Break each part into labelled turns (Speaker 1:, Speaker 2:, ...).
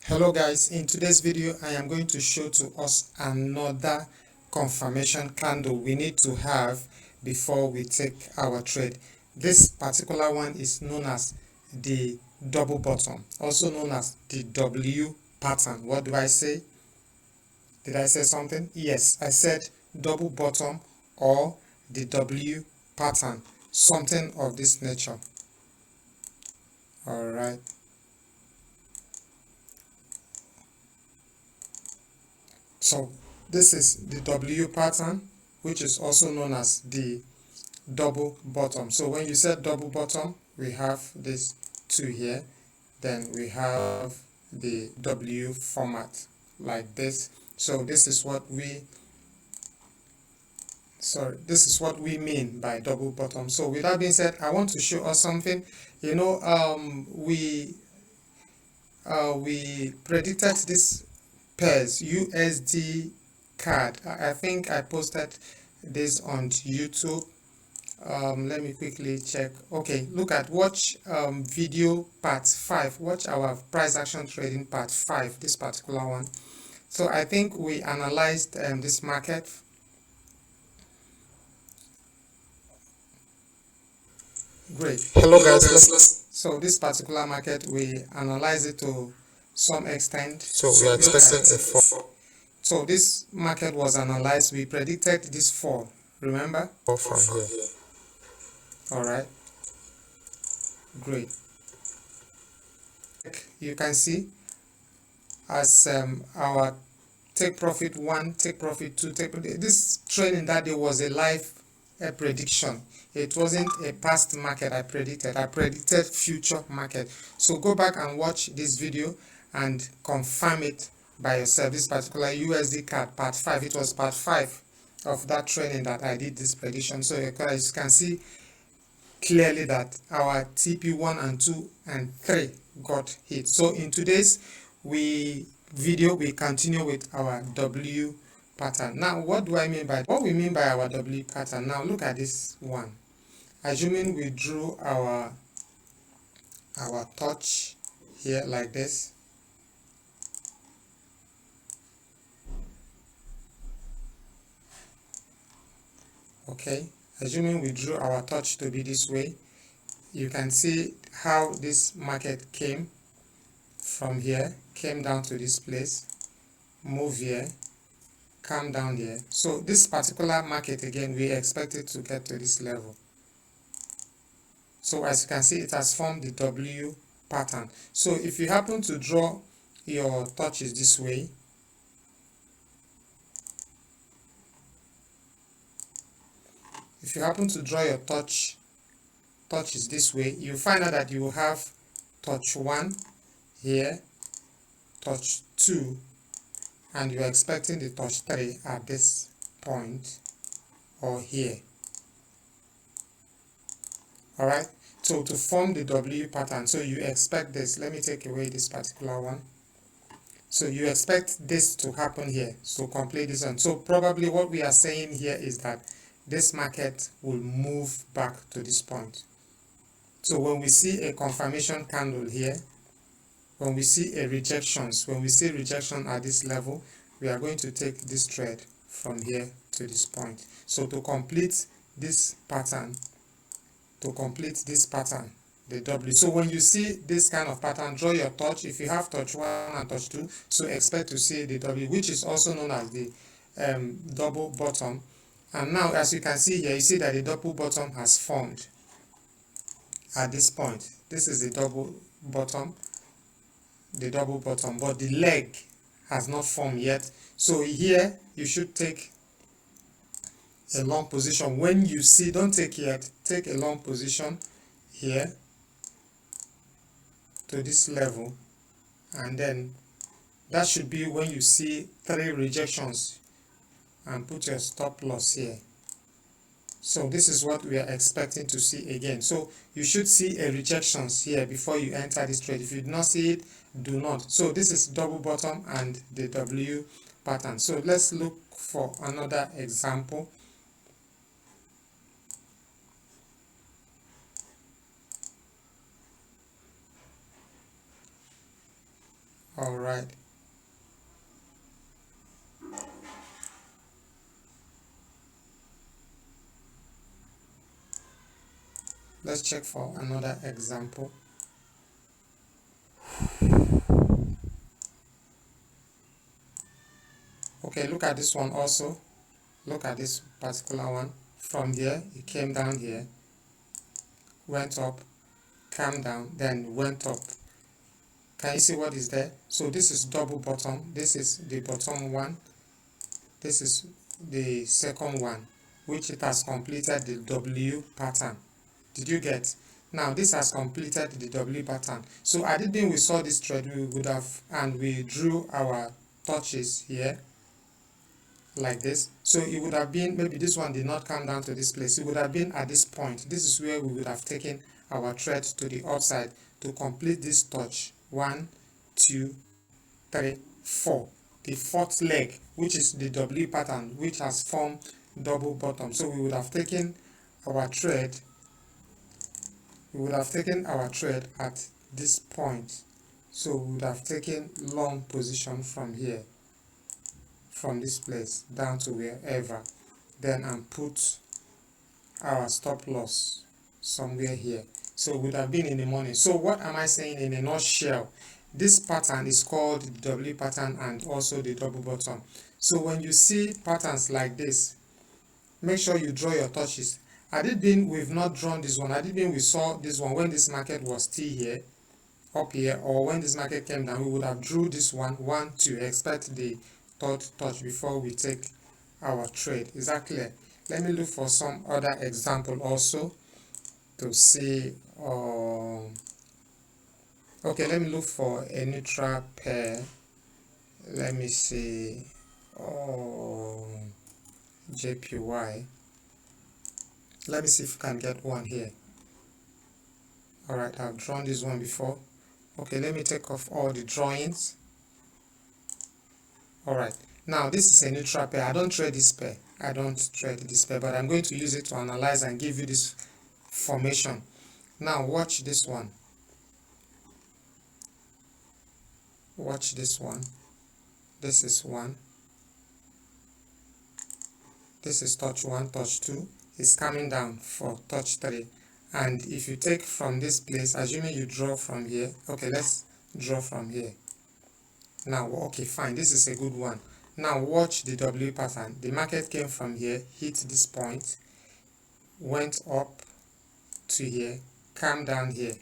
Speaker 1: Hello guys, in today's video I am going to show to us another confirmation candle we need to have before we take our trade. This particular one is known as the double bottom, also known as the W pattern. What do I say? Did I say something? Yes, I said double bottom or the W pattern, something of this nature. Alright. So this is the W pattern, which is also known as the double bottom. So when you said double bottom, we have this two here, then we have the W format like this. So this is what we mean by double bottom. So with that being said, I want to show us something. You know, we predicted this pairs USD card. I think I posted this on YouTube. Let me quickly check. Okay, watch video part 5. Watch our price action trading part 5, this particular one. So I think we analyzed this market. Great. Hello guys. So this particular market, we analyze it to some extent. So we are expecting a fall. So this market was analyzed. We predicted this fall. Remember? Fall from here. All right. Great. You can see as our take profit 1, take profit 2, this training that day was a live prediction. It wasn't a past market I predicted future market. So go back and watch this video and confirm it by yourself. This particular USD card part 5, it was part 5 of that training that I did this prediction. So you can see clearly that our TP1 and 2 and 3 got hit. So in today's video we continue with our W pattern. Now what we mean by our W pattern? Now look at this one. Assuming we drew our touch here like this, okay, assuming we drew our touch to be this way, you can see how this market came from here, came down to this place, move here, come down here. So this particular market, again, we expect it to get to this level. So as you can see, it has formed the W pattern. So if you happen to draw your touches this way, touches this way, you find out that you will have touch 1 here, touch 2, and you're expecting the touch 3 at this point or here. Alright, so to form the W pattern, so you expect this. Let me take away this particular one. So you expect this to happen here, so complete this one. So probably what we are saying here is that this market will move back to this point. So when we see a confirmation candle here, when we see rejection at this level, we are going to take this trade from here to this point. So to complete this pattern, the W. So when you see this kind of pattern, draw your touch. If you have touch 1 and touch 2, so expect to see the W, which is also known as the double bottom. And now, as you can see here, you see that the double bottom has formed at this point. This is the double bottom, but the leg has not formed yet. So here you should take a long position. When you see, don't take yet, take a long position here to this level, and then that should be when you see 3 rejections, and put your stop loss here. So this is what we are expecting to see again. So you should see a rejections here before you enter this trade. If you do not see it, do not. So this is double bottom and the W pattern. So let's look for another example. All right. Let's check for another example. Okay, look at this one also. Look at this particular one. From there, it came down here, went up, came down, then went up. Can you see what is there? So this is double bottom. This is the bottom one. This is the second one, which it has completed the W pattern. Did you get? Now this has completed the W pattern. So had it been we saw this thread, we would have, and we drew our touches here like this. So it would have been, maybe this one did not come down to this place. It would have been at this point. This is where we would have taken our thread to the upside to complete this touch. 1, 2, 3, 4. The fourth leg, which is the W pattern, which has formed double bottom. So we would have taken our thread. We would have taken our thread at this point. So we would have taken long position from here, from this place down to wherever, then and put our stop loss somewhere here. So it would have been in the morning. So what am I saying in a nutshell? This pattern is called the W pattern and also the double bottom. So when you see patterns like this, make sure you draw your touches. Had it been we've not drawn this one, had it been we saw this one when this market was still here, up here, or when this market came down, we would have drew this one to expect the third touch before we take our trade. Is that clear? Let me look for some other example also to see. Okay, let me look for a neutral pair. Let me see. JPY. Let me see if I can get one here. Alright, I've drawn this one before. Okay, let me take off all the drawings. Alright, now this is a neutral pair. I don't trade this pair. But I'm going to use it to analyze and give you this formation. Now watch this one. Watch this one. This is 1. This is touch 1, touch 2. It's coming down for touch 3. And if you take from this place, assuming you draw from here, okay, let's draw from here. Now, okay, fine, this is a good one. Now watch the W pattern. The market came from here, hit this point, went up to here, came down here.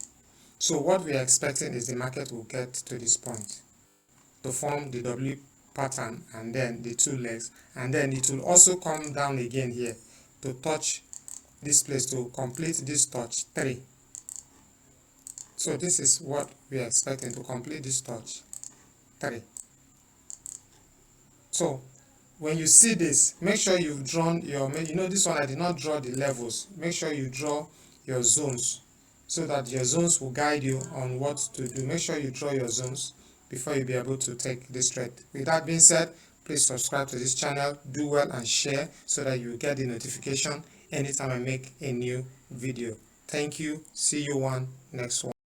Speaker 1: So what we are expecting is the market will get to this point to form the W pattern and then the two legs, and then it will also come down again here to touch this place to complete this touch 3. So this is what we are expecting to complete this touch 3. So when you see this, make sure you've drawn your, this one I did not draw the levels. Make sure you draw your zones so that your zones will guide you on what to do. Make sure you draw your zones before you be able to take this trade. With that being said, please subscribe to this channel, do well and share so that you get the notification anytime I make a new video. Thank you. See you next one.